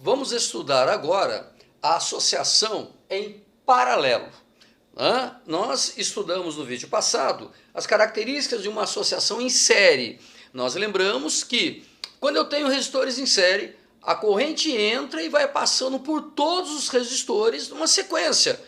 Vamos estudar agora a associação em paralelo. Nós estudamos no vídeo passado as características de uma associação em série. Nós lembramos que quando eu tenho resistores em série, a corrente entra e vai passando por todos os resistores numa sequência.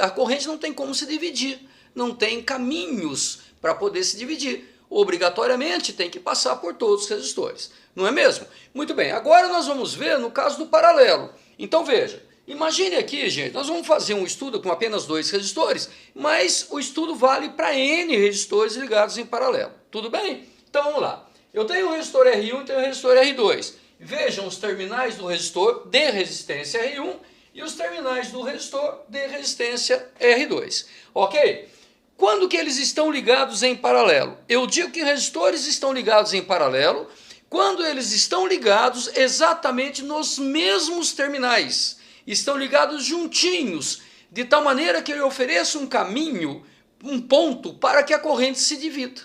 A corrente não tem como se dividir, não tem caminhos para poder se dividir. Obrigatoriamente tem que passar por todos os resistores, não é mesmo? Muito bem, agora nós vamos ver no caso do paralelo. Então veja, imagine aqui, gente, nós vamos fazer um estudo com apenas 2 resistores, mas o estudo vale para N resistores ligados em paralelo. Tudo bem? Então vamos lá. Eu tenho o resistor R1 e tenho o resistor R2. Vejam os terminais do resistor de resistência R1 e os terminais do resistor de resistência R2. Ok? Quando que eles estão ligados em paralelo? Eu digo que resistores estão ligados em paralelo quando eles estão ligados exatamente nos mesmos terminais. Estão ligados juntinhos, de tal maneira que ele ofereça um caminho, um ponto para que a corrente se divida.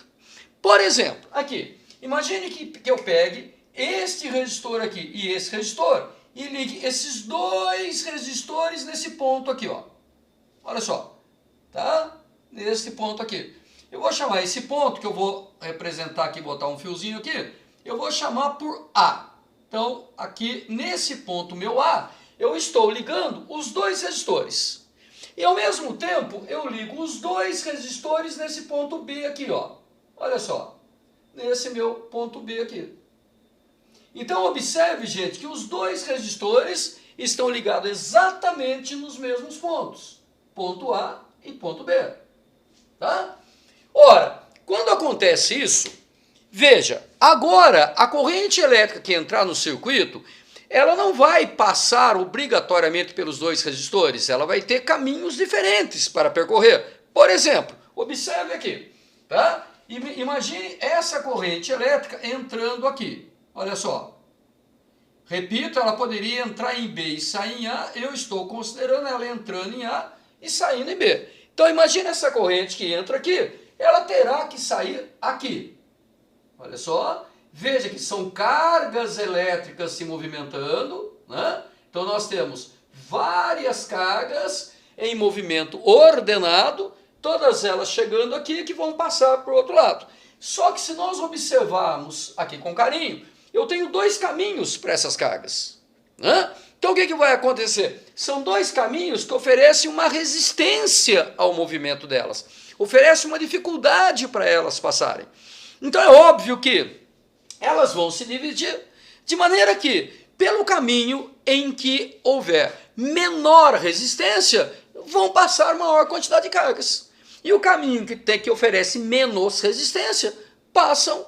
Por exemplo, aqui, imagine que eu pegue este resistor aqui e esse resistor e ligue esses 2 resistores nesse ponto aqui, ó. Olha só, tá? Nesse ponto aqui. Eu vou chamar esse ponto, que eu vou representar aqui, botar um fiozinho aqui, eu vou chamar por A. Então, aqui nesse ponto meu A, eu estou ligando os 2 resistores. E ao mesmo tempo, eu ligo os 2 resistores nesse ponto B aqui, ó. Olha só, nesse meu ponto B aqui. Então, observe, gente, que os 2 resistores estão ligados exatamente nos mesmos pontos. Ponto A e ponto B. Tá? Ora, quando acontece isso, veja, agora a corrente elétrica que entrar no circuito, ela não vai passar obrigatoriamente pelos 2 resistores, ela vai ter caminhos diferentes para percorrer. Por exemplo, observe aqui, tá? Imagine essa corrente elétrica entrando aqui. Olha só. Repito, ela poderia entrar em B e sair em A. Eu estou considerando ela entrando em A e saindo em B. Então imagine essa corrente que entra aqui, ela terá que sair aqui. Olha só. Veja que são cargas elétricas se movimentando, né? Então nós temos várias cargas em movimento ordenado, todas elas chegando aqui que vão passar para o outro lado. Só que se nós observarmos aqui com carinho, eu tenho 2 caminhos para essas cargas, né? Então o que vai acontecer? São 2 caminhos que oferecem uma resistência ao movimento delas, oferecem uma dificuldade para elas passarem. Então é óbvio que elas vão se dividir de maneira que, pelo caminho em que houver menor resistência, vão passar maior quantidade de cargas. E o caminho que oferece menos resistência, passam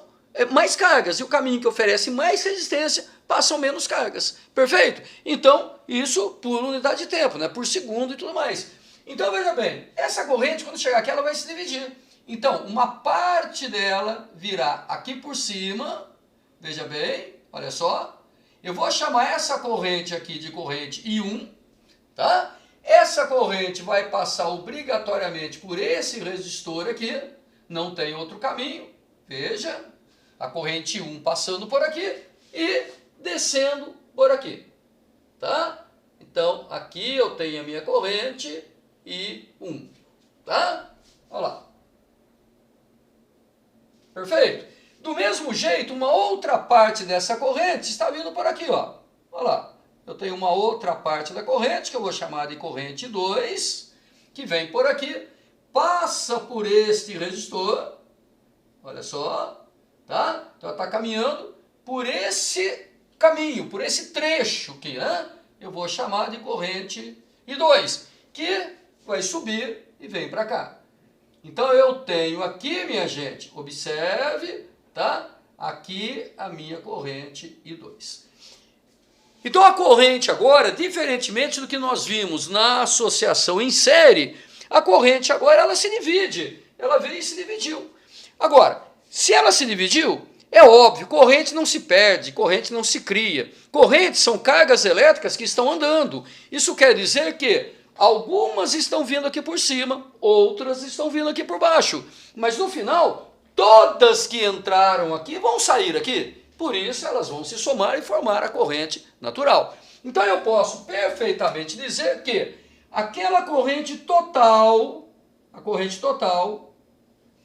mais cargas. E o caminho que oferece mais resistência, passam menos cargas. Perfeito? Então, isso por unidade de tempo, né? Por segundo e tudo mais. Então, veja bem, essa corrente, quando chegar aqui, ela vai se dividir. Então, uma parte dela virá aqui por cima. Veja bem, olha só. Eu vou chamar essa corrente aqui de corrente I1, tá? Essa corrente vai passar obrigatoriamente por esse resistor aqui, não tem outro caminho. Veja, a corrente I1 passando por aqui e descendo por aqui, tá? Então, aqui eu tenho a minha corrente I1, tá? Olha lá. Perfeito? Do mesmo jeito, uma outra parte dessa corrente está vindo por aqui, ó. Olha lá. Eu tenho uma outra parte da corrente, que eu vou chamar de corrente 2, que vem por aqui, passa por este resistor, olha só, tá? Então ela está caminhando por esse caminho, por esse trecho aqui, né? Eu vou chamar de corrente I2, que vai subir e vem para cá. Então eu tenho aqui, minha gente, observe, tá? Aqui a minha corrente I2. Então a corrente agora, diferentemente do que nós vimos na associação em série, a corrente agora ela se divide. Ela veio e se dividiu. Agora, se ela se dividiu, é óbvio, corrente não se perde, corrente não se cria. Correntes são cargas elétricas que estão andando. Isso quer dizer que algumas estão vindo aqui por cima, outras estão vindo aqui por baixo. Mas no final, todas que entraram aqui vão sair aqui. por isso elas vão se somar e formar a corrente natural. Então eu posso perfeitamente dizer que aquela corrente total,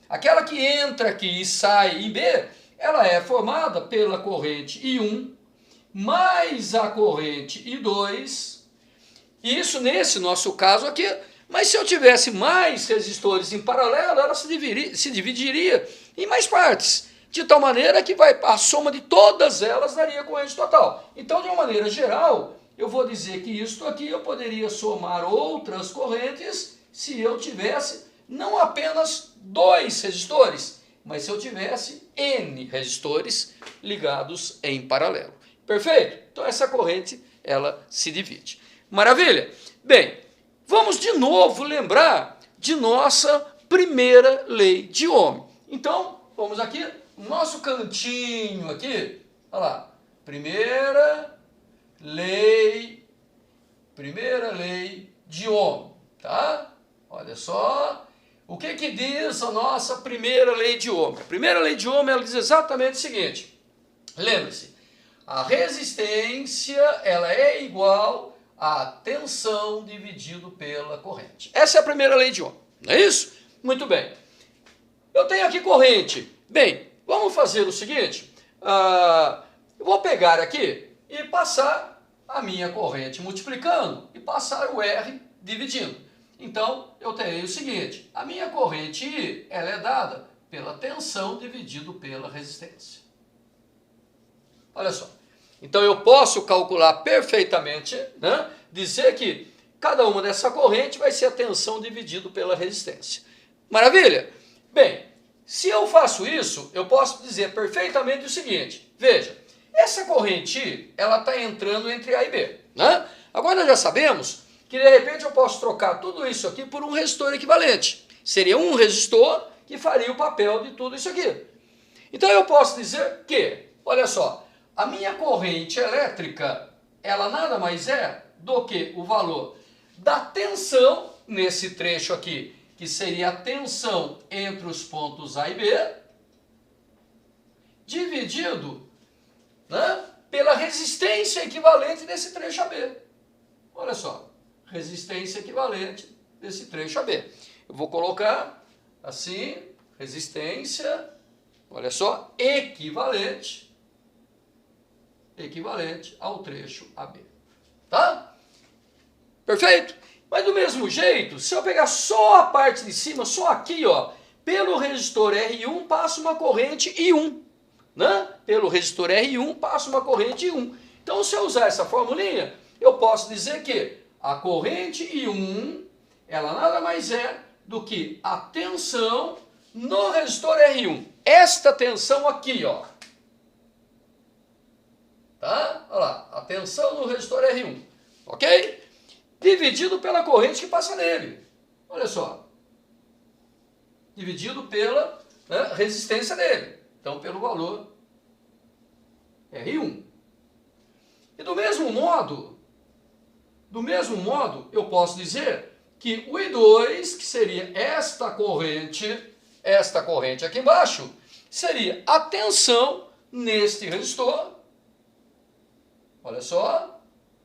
aquela que entra aqui e sai em B, ela é formada pela corrente I1 mais a corrente I2, isso nesse nosso caso aqui. Mas se eu tivesse mais resistores em paralelo, ela se dividiria em mais partes, de tal maneira que a soma de todas elas daria corrente total. Então, de uma maneira geral, eu vou dizer que isto aqui eu poderia somar outras correntes se eu tivesse não apenas 2 resistores, mas se eu tivesse N resistores ligados em paralelo. Perfeito? Então essa corrente, ela se divide. Maravilha? Bem, vamos de novo lembrar de nossa primeira lei de Ohm. Então, vamos aqui, no nosso cantinho aqui, olha lá, primeira lei de Ohm, tá? Olha só, o que diz a nossa primeira lei de Ohm? A primeira lei de Ohm, ela diz exatamente o seguinte, lembre-se, a resistência, ela é igual a tensão dividido pela corrente. Essa é a primeira lei de Ohm, não é isso? Muito bem. Eu tenho aqui corrente. Bem, vamos fazer o seguinte, eu vou pegar aqui e passar a minha corrente multiplicando e passar o R dividindo. Então, eu terei o seguinte, a minha corrente I, ela é dada pela tensão dividido pela resistência. Olha só. Então eu posso calcular perfeitamente, né, dizer que cada uma dessa corrente vai ser a tensão dividido pela resistência. Maravilha? Bem, se eu faço isso, eu posso dizer perfeitamente o seguinte, veja, essa corrente I, ela está entrando entre A e B, né? Agora nós já sabemos que de repente eu posso trocar tudo isso aqui por um resistor equivalente. Seria um resistor que faria o papel de tudo isso aqui. Então eu posso dizer que, olha só, a minha corrente elétrica, ela nada mais é do que o valor da tensão, nesse trecho aqui, que seria a tensão entre os pontos A e B, dividido, né, pela resistência equivalente desse trecho AB. Olha só, resistência equivalente desse trecho AB. Eu vou colocar assim, resistência, olha só, equivalente ao trecho AB. Tá? Perfeito? Mas do mesmo jeito, se eu pegar só a parte de cima, só aqui, ó, pelo resistor R1 passa uma corrente I1. Né? Pelo resistor R1 passa uma corrente I1. Então, se eu usar essa formulinha, eu posso dizer que a corrente I1, ela nada mais é do que a tensão no resistor R1. Esta tensão aqui, ó. Tá? Olha lá, a tensão no resistor R1, ok? Dividido pela corrente que passa nele. Olha só. Dividido pela, né, resistência dele. Então, pelo valor R1. E do mesmo modo, eu posso dizer que o I2, que seria esta corrente aqui embaixo, seria a tensão neste resistor. Olha só,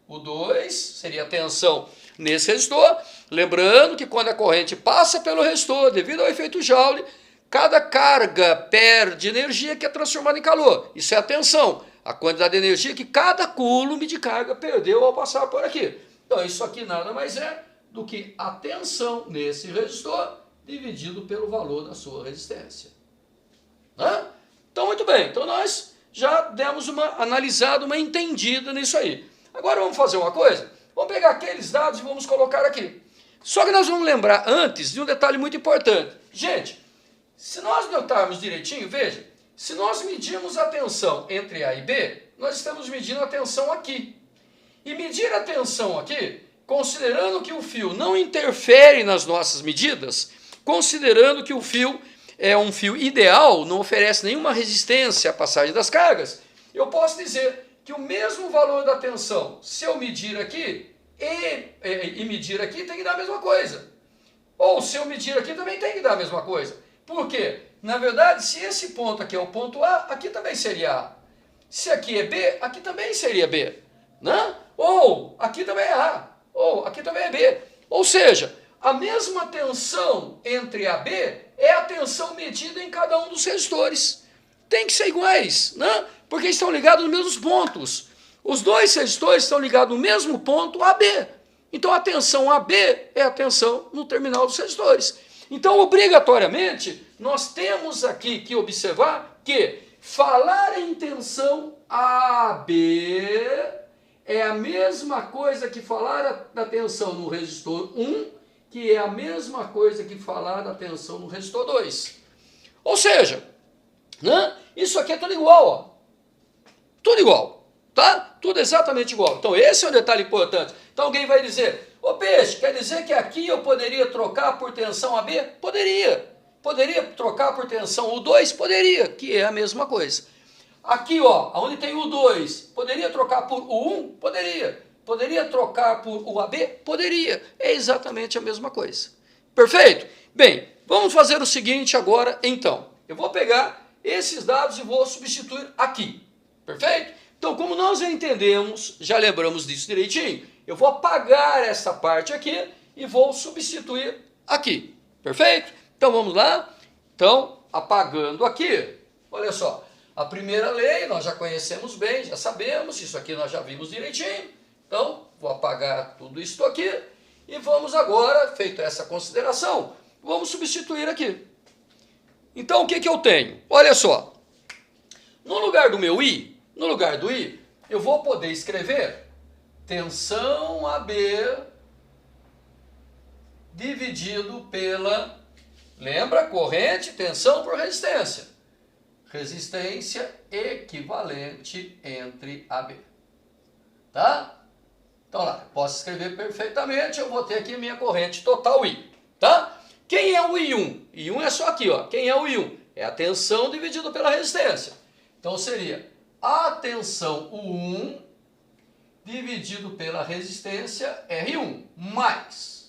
o 2 seria a tensão nesse resistor. Lembrando que quando a corrente passa pelo resistor, devido ao efeito Joule, cada carga perde energia que é transformada em calor. Isso é a tensão, a quantidade de energia que cada coulomb de carga perdeu ao passar por aqui. Então isso aqui nada mais é do que a tensão nesse resistor dividido pelo valor da sua resistência. Né? Então muito bem, então nós já demos uma analisada, uma entendida nisso aí. Agora vamos fazer uma coisa, vamos pegar aqueles dados e vamos colocar aqui. Só que nós vamos lembrar antes de um detalhe muito importante. Gente, se nós notarmos direitinho, veja, se nós medirmos a tensão entre A e B, nós estamos medindo a tensão aqui. E medir a tensão aqui, considerando que o fio não interfere nas nossas medidas, considerando que o fio é um fio ideal, não oferece nenhuma resistência à passagem das cargas, eu posso dizer que o mesmo valor da tensão, se eu medir aqui e medir aqui, tem que dar a mesma coisa. Ou se eu medir aqui, também tem que dar a mesma coisa. Por quê? Na verdade, se esse ponto aqui é o ponto A, aqui também seria A. Se aqui é B, aqui também seria B, né? Ou aqui também é A, ou aqui também é B. Ou seja, a mesma tensão entre A e B é a tensão medida em cada um dos resistores. Tem que ser iguais, né? Porque estão ligados nos mesmos pontos. Os dois resistores estão ligados no mesmo ponto AB. Então a tensão AB é a tensão no terminal dos resistores. Então, obrigatoriamente, nós temos aqui que observar que falar em tensão AB é a mesma coisa que falar da tensão no resistor 1, que é a mesma coisa que falar da tensão no resistor 2. Ou seja, né, isso aqui é tudo igual, ó. Tudo igual, tá? Tudo exatamente igual. Então, esse é um detalhe importante. Então, alguém vai dizer, ô Peixe, quer dizer que aqui eu poderia trocar por tensão AB? Poderia. Poderia trocar por tensão U2? Poderia, que é a mesma coisa. Aqui, ó, onde tem U2, poderia trocar por U1? Poderia. Poderia trocar por UAB? Poderia. É exatamente a mesma coisa. Perfeito? Bem, vamos fazer o seguinte agora, então. Eu vou pegar esses dados e vou substituir aqui. Perfeito? Então, como nós já entendemos, já lembramos disso direitinho, eu vou apagar essa parte aqui e vou substituir aqui. Perfeito? Então, vamos lá. Então, apagando aqui, olha só. A primeira lei nós já conhecemos bem, já sabemos, isso aqui nós já vimos direitinho. Então, vou apagar tudo isso aqui e vamos agora, feita essa consideração, vamos substituir aqui. Então, o que eu tenho? Olha só. No lugar do meu I, no lugar do I, eu vou poder escrever tensão AB dividido pela, lembra, corrente, tensão por resistência. Resistência equivalente entre AB. Tá? Então lá, posso escrever perfeitamente, eu vou ter aqui minha corrente total I. Tá? Quem é o I1? I1 é só aqui, ó. Quem é o I1? É a tensão dividido pela resistência. Então seria a tensão U1 dividido pela resistência R1 mais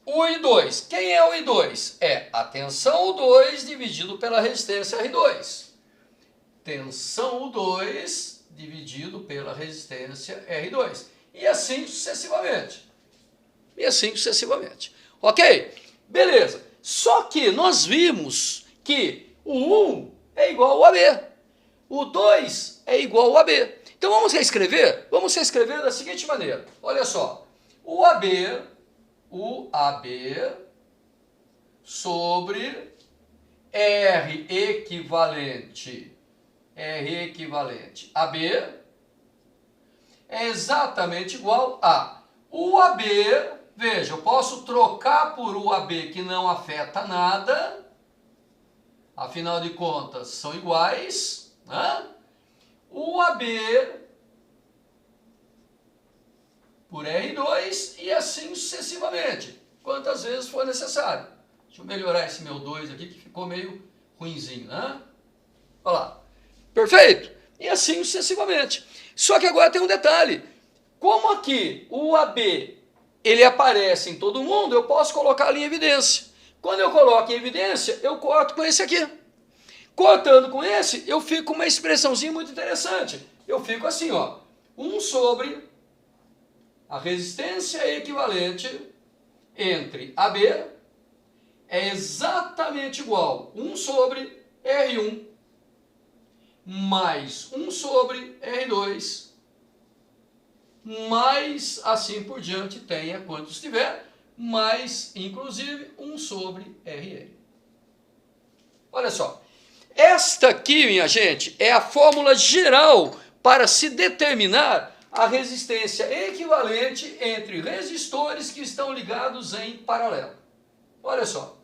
o I2. Quem é o I2? É a tensão U2 dividido pela resistência R2. Tensão U2 dividido pela resistência R2. E assim sucessivamente. E assim sucessivamente. Ok? Beleza. Só que nós vimos que o 1 é igual ao AB. O 2 é igual ao AB. Então vamos reescrever? Vamos reescrever da seguinte maneira. Olha só. O AB sobre R equivalente AB é exatamente igual a UAB. Veja, eu posso trocar por UAB que não afeta nada. Afinal de contas, são iguais. Né? UAB por R2 e assim sucessivamente, quantas vezes for necessário. Deixa eu melhorar esse meu 2 aqui que ficou meio ruinzinho, né? Olha lá. Perfeito? E assim sucessivamente. Só que agora tem um detalhe. Como aqui o AB ele aparece em todo mundo, eu posso colocar ali em evidência. Quando eu coloco em evidência, eu corto com esse aqui. Cortando com esse, eu fico com uma expressãozinha muito interessante. Eu fico assim, ó. 1 sobre a resistência equivalente entre AB é exatamente igual a 1 sobre R1 mais 1 sobre R2 mais assim por diante, tenha quantos tiver, mais inclusive 1 sobre Rn. Olha só. Esta aqui, minha gente, é a fórmula geral para se determinar a resistência equivalente entre resistores que estão ligados em paralelo. Olha só.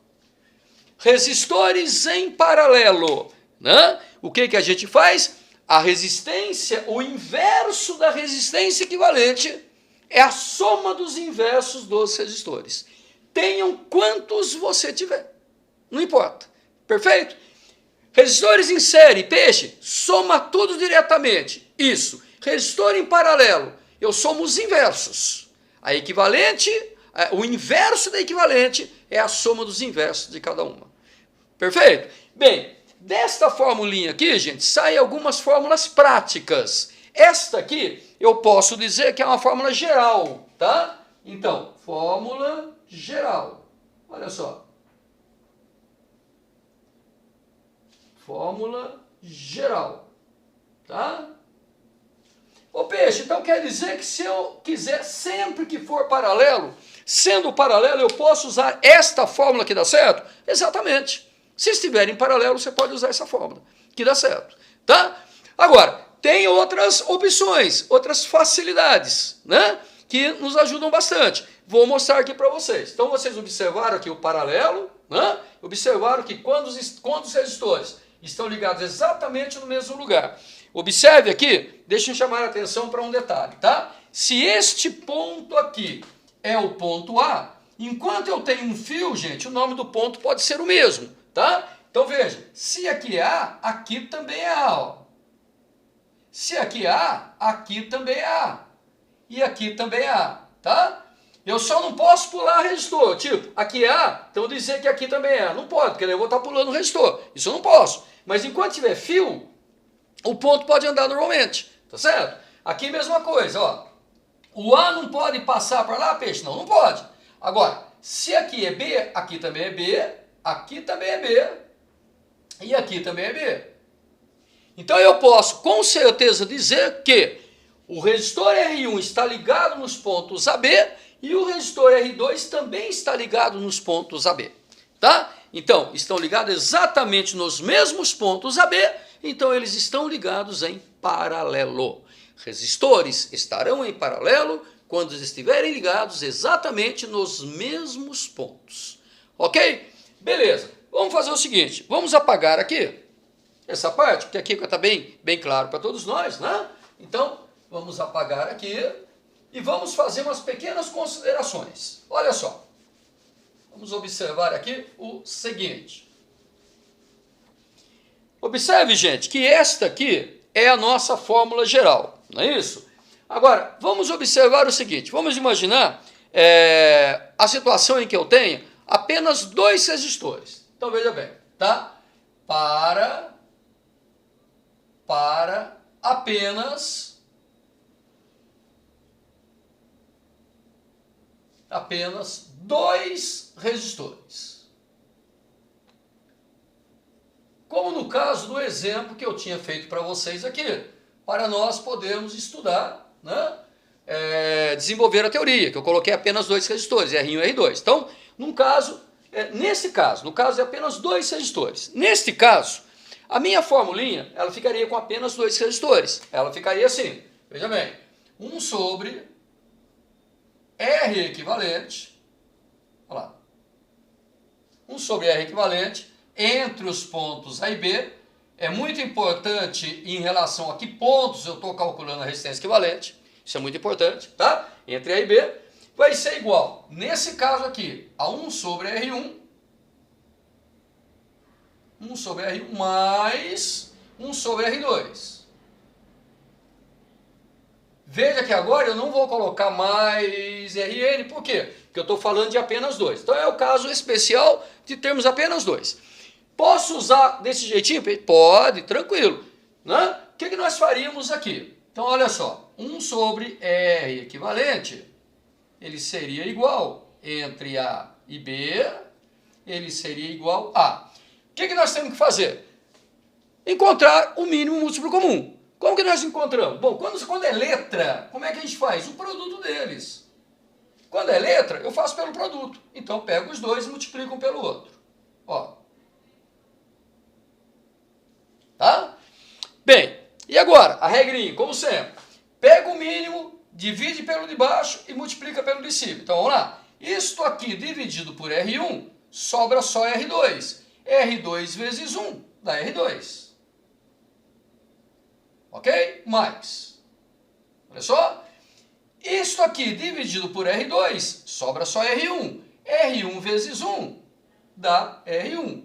Resistores em paralelo. Né? O que a gente faz? A resistência, o inverso da resistência equivalente é a soma dos inversos dos resistores. Tenham quantos você tiver. Não importa. Perfeito? Resistores em série, peixe, soma tudo diretamente. Isso. Resistor em paralelo, eu somo os inversos. A equivalente, o inverso da equivalente é a soma dos inversos de cada uma. Perfeito? Bem, Desta formulinha aqui, gente, saem algumas fórmulas práticas. Esta aqui, eu posso dizer que é uma fórmula geral, tá? Então, fórmula geral. Olha só. Fórmula geral, tá? Ô peixe, então quer dizer que se eu quiser, sempre que for paralelo, sendo paralelo, eu posso usar esta fórmula que dá certo? Exatamente. Se estiver em paralelo, você pode usar essa fórmula, que dá certo, tá? Agora, tem outras opções, outras facilidades, né? Que nos ajudam bastante. Vou mostrar aqui para vocês. Então, vocês observaram aqui o paralelo, né? Observaram que quando os resistores estão ligados exatamente no mesmo lugar. Observe aqui, deixa eu chamar a atenção para um detalhe, tá? Se este ponto aqui é o ponto A, enquanto eu tenho um fio, gente, o nome do ponto pode ser o mesmo, tá? Então veja, se aqui é A, aqui também é A, ó. Se aqui é A, aqui também é A. E aqui também é A, tá? Eu só não posso pular resistor, tipo, aqui é A, então dizer que aqui também é A. Não pode, porque eu vou estar pulando o resistor. Isso eu não posso. Mas enquanto tiver fio, o ponto pode andar normalmente, tá certo? Aqui mesma coisa, ó. O A não pode passar para lá, peixe? Não, não pode. Agora, se aqui é B, aqui também é B, aqui também é B, e aqui também é B. Então eu posso com certeza dizer que o resistor R1 está ligado nos pontos AB e o resistor R2 também está ligado nos pontos AB, tá? Então, estão ligados exatamente nos mesmos pontos AB, então eles estão ligados em paralelo. Resistores estarão em paralelo quando estiverem ligados exatamente nos mesmos pontos. Ok? Beleza. Vamos fazer o seguinte, vamos apagar aqui essa parte, porque aqui está bem claro para todos nós, né? Então, vamos apagar aqui e vamos fazer umas pequenas considerações. Olha só. Vamos observar aqui o seguinte. Observe, gente, que esta aqui é a nossa fórmula geral, não é isso? Agora, vamos observar o seguinte. Vamos imaginar a situação em que eu tenho apenas dois resistores. Então, veja bem, tá? Para apenas dois resistores. Como no caso do exemplo que eu tinha feito para vocês aqui, para nós podermos estudar, né, desenvolver a teoria, que eu coloquei apenas dois resistores, R1 e R2. Então, nesse caso, no caso de apenas dois resistores. Neste caso, a minha formulinha, ela ficaria com apenas dois resistores. Ela ficaria assim, veja bem, 1 sobre R equivalente, olha lá, 1 sobre R equivalente entre os pontos A e B. É muito importante em relação a que pontos eu estou calculando a resistência equivalente. Isso é muito importante, tá? Entre A e B vai ser igual, nesse caso aqui, a 1 sobre R1, 1 sobre R1 mais 1 sobre R2. Veja que agora eu não vou colocar mais Rn, por quê? Porque eu estou falando de apenas dois. Então é o caso especial de termos apenas dois. Posso usar desse jeitinho? Pode, tranquilo. Né? O que nós faríamos aqui? Então olha só, 1 sobre R equivalente, ele seria igual entre A e B, ele seria igual a... O que nós temos que fazer? Encontrar o mínimo múltiplo comum. Como que nós encontramos? Bom, quando é letra, como é que a gente faz? O produto deles. Quando é letra, eu faço pelo produto. Então, pego os dois e multiplico um pelo outro. Ó. Tá? Bem, e agora? A regrinha, como sempre. Pega o mínimo, divide pelo de baixo e multiplica pelo de cima. Então, vamos lá. Isto aqui dividido por R1, sobra só R2. R2 vezes 1 dá R2. Ok? Mais. Olha só. Isto aqui dividido por R2, sobra só R1. R1 vezes 1 dá R1.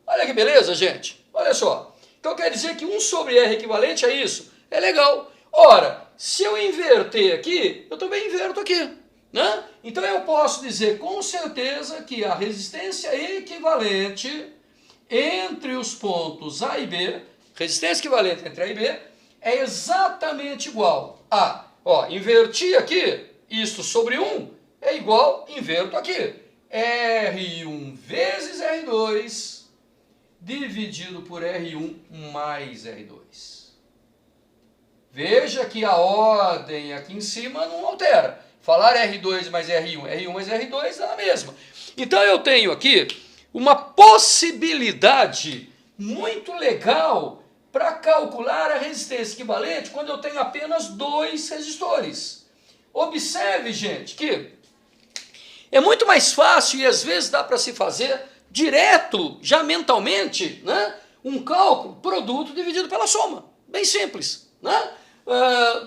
Olha que beleza, gente. Olha só. Então quer dizer que 1 sobre R equivalente a isso. É legal. Ora, se eu inverter aqui, eu também inverto aqui. Né? Então eu posso dizer com certeza que a resistência equivalente entre os pontos A e B, resistência equivalente entre A e B, é exatamente igual a, inverti aqui, isto sobre 1 é igual, inverto aqui, R1 vezes R2 dividido por R1 mais R2. Veja que a ordem aqui em cima não altera. Falar R2 mais R1, R1 mais R2 é a mesma. Então eu tenho aqui uma possibilidade muito legal para calcular a resistência equivalente quando eu tenho apenas 2 resistores. Observe, gente, que é muito mais fácil e às vezes dá para se fazer direto, já mentalmente, né? Um cálculo, produto dividido pela soma. Bem simples, né?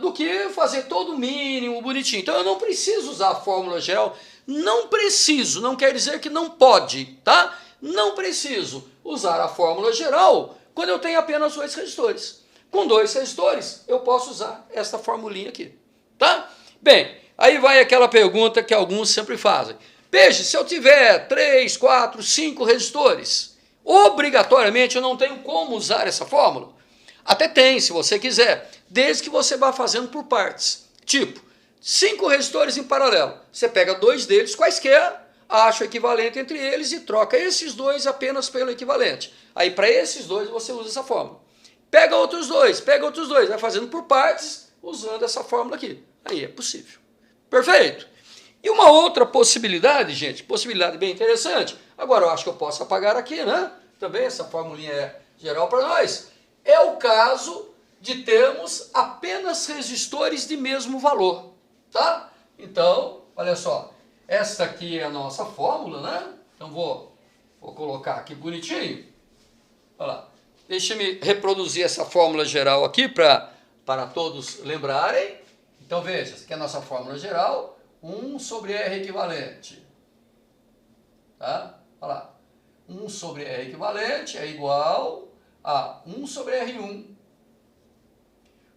Do que fazer todo o mínimo bonitinho. Então eu não preciso usar a fórmula geral. Não preciso, não quer dizer que não pode, tá? Não preciso usar a fórmula geral quando eu tenho apenas 2 resistores. Com 2 resistores, eu posso usar essa formulinha aqui, tá? Bem, aí vai aquela pergunta que alguns sempre fazem. Peixe, se eu tiver 3, 4, 5 resistores, obrigatoriamente eu não tenho como usar essa fórmula? Até tem, se você quiser, desde que você vá fazendo por partes. Tipo, 5 resistores em paralelo. Você pega 2 deles, quaisquer, acha o equivalente entre eles e troca esses 2 apenas pelo equivalente. Aí, para esses 2, você usa essa fórmula. Pega outros 2, vai fazendo por partes, usando essa fórmula aqui. Aí é possível. Perfeito? E uma outra possibilidade, gente, possibilidade bem interessante. Agora, eu acho que eu posso apagar aqui, né? Também essa formulinha é geral para nós. É o caso de termos apenas resistores de mesmo valor, tá? Então, olha só, essa aqui é a nossa fórmula, né? Então vou colocar aqui bonitinho. Olha lá. Deixa-me reproduzir essa fórmula geral aqui para todos lembrarem. Então veja, essa aqui é a nossa fórmula geral, 1 sobre R equivalente. Tá? Olha lá. 1 sobre R equivalente é igual a 1 sobre R1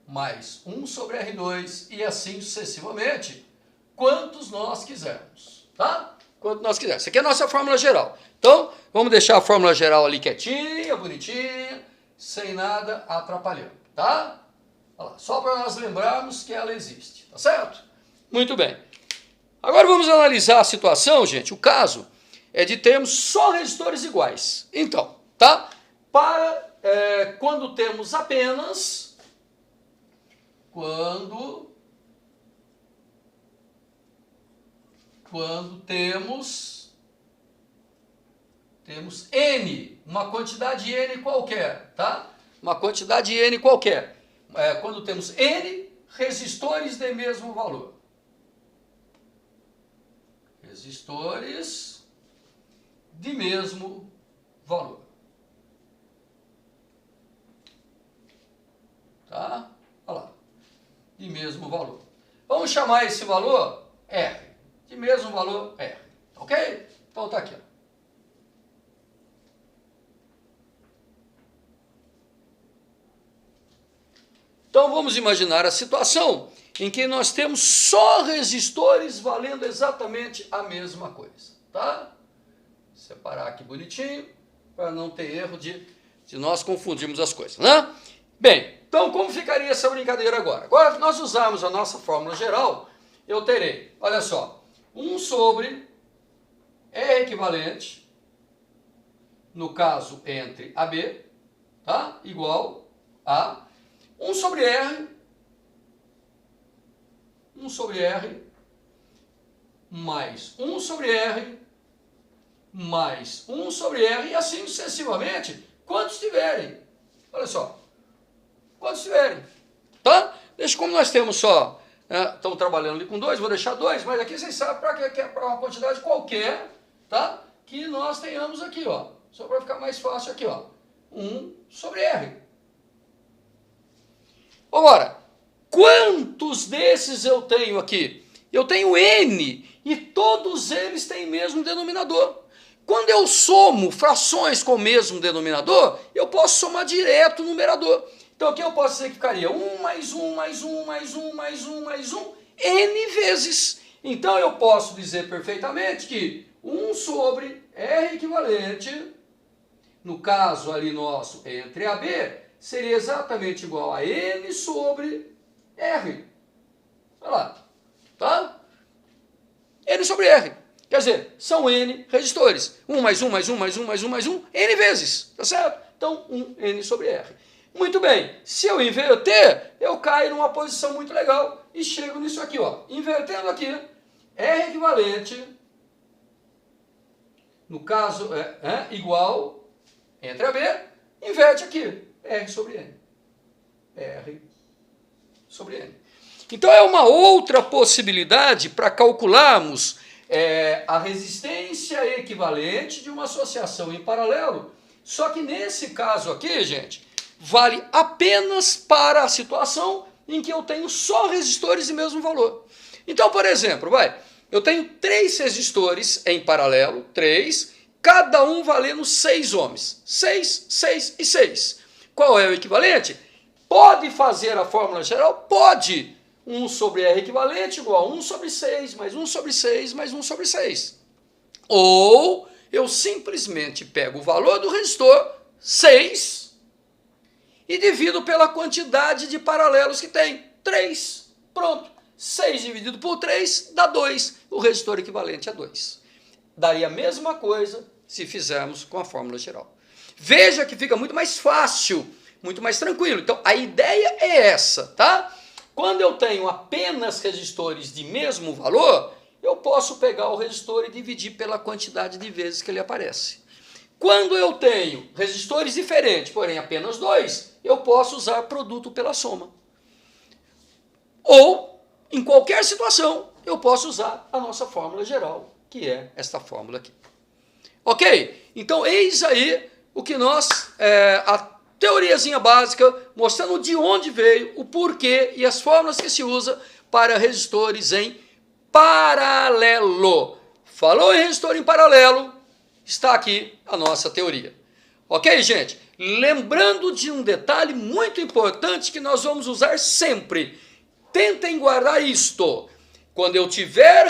mais 1 sobre R2 e assim sucessivamente, quantos nós quisermos, tá? Quanto nós quisermos. Essa aqui é a nossa fórmula geral. Então, vamos deixar a fórmula geral ali quietinha, bonitinha, sem nada atrapalhando, tá? Olha lá, só para nós lembrarmos que ela existe, tá certo? Muito bem. Agora vamos analisar a situação, gente. O caso é de termos só resistores iguais. Então, tá? Quando temos apenas... Quando temos N, uma quantidade N qualquer, tá? Uma quantidade N qualquer. Quando temos N resistores de mesmo valor. Resistores de mesmo valor. Tá? Olha lá. De mesmo valor. Vamos chamar esse valor R. De mesmo valor R. Ok? Então tá aqui. Ó. Então vamos imaginar a situação em que nós temos só resistores valendo exatamente a mesma coisa. Tá? Separar aqui bonitinho para não ter erro de nós confundirmos as coisas, né? Bem, então como ficaria essa brincadeira agora? Agora que nós usarmos a nossa fórmula geral, eu terei, olha só, 1 sobre R equivalente, no caso entre AB, tá? Igual a 1 sobre R mais 1 sobre R mais 1 sobre R e assim sucessivamente, quantos tiverem. Olha só. Quantos tiverem, tá? Deixa como nós temos só, estamos trabalhando ali com 2, vou deixar 2, mas aqui vocês sabem para uma quantidade qualquer, tá? Que nós tenhamos aqui, ó, só para ficar mais fácil aqui, ó, 1 sobre R. Agora, quantos desses eu tenho aqui? Eu tenho N e todos eles têm o mesmo denominador. Quando eu somo frações com o mesmo denominador, eu posso somar direto o numerador. Então aqui eu posso dizer que ficaria 1 mais 1 mais 1 mais 1 mais 1 mais 1, N vezes. Então eu posso dizer perfeitamente que 1 sobre R equivalente no caso ali nosso, entre AB, seria exatamente igual a N sobre R. Olha lá, tá? N sobre R. Quer dizer, são N resistores. 1 mais 1 mais 1 mais 1 mais 1 mais 1, N vezes, tá certo? Então, 1N sobre R. Muito bem, se eu inverter, eu caio numa posição muito legal e chego nisso aqui, ó. Invertendo aqui, R equivalente, no caso, igual, entre AB, inverte aqui, R sobre N. R sobre N. Então, é uma outra possibilidade para calcularmos a resistência equivalente de uma associação em paralelo. Só que nesse caso aqui, gente, vale apenas para a situação em que eu tenho só resistores de mesmo valor. Então, por exemplo, eu tenho 3 resistores em paralelo, 3, cada um valendo 6 ohms. 6, 6 e 6. Qual é o equivalente? Pode fazer a fórmula geral? Pode. 1 sobre R equivalente igual a 1 sobre 6, mais 1 sobre 6, mais 1 sobre 6. Ou eu simplesmente pego o valor do resistor, 6, e divido pela quantidade de paralelos que tem, 3. Pronto. 6 dividido por 3 dá 2. O resistor equivalente a 2. Daria a mesma coisa se fizermos com a fórmula geral. Veja que fica muito mais fácil, muito mais tranquilo. Então, a ideia é essa, tá? Quando eu tenho apenas resistores de mesmo valor, eu posso pegar o resistor e dividir pela quantidade de vezes que ele aparece. Quando eu tenho resistores diferentes, porém apenas 2, eu posso usar produto pela soma. Ou, em qualquer situação, eu posso usar a nossa fórmula geral, que é esta fórmula aqui. Ok? Então, eis aí o que nós, a teoriazinha básica, mostrando de onde veio, o porquê e as fórmulas que se usa para resistores em paralelo. Falou em resistor em paralelo, está aqui a nossa teoria. Ok, gente? Lembrando de um detalhe muito importante que nós vamos usar sempre. Tentem guardar isto. Quando eu tiver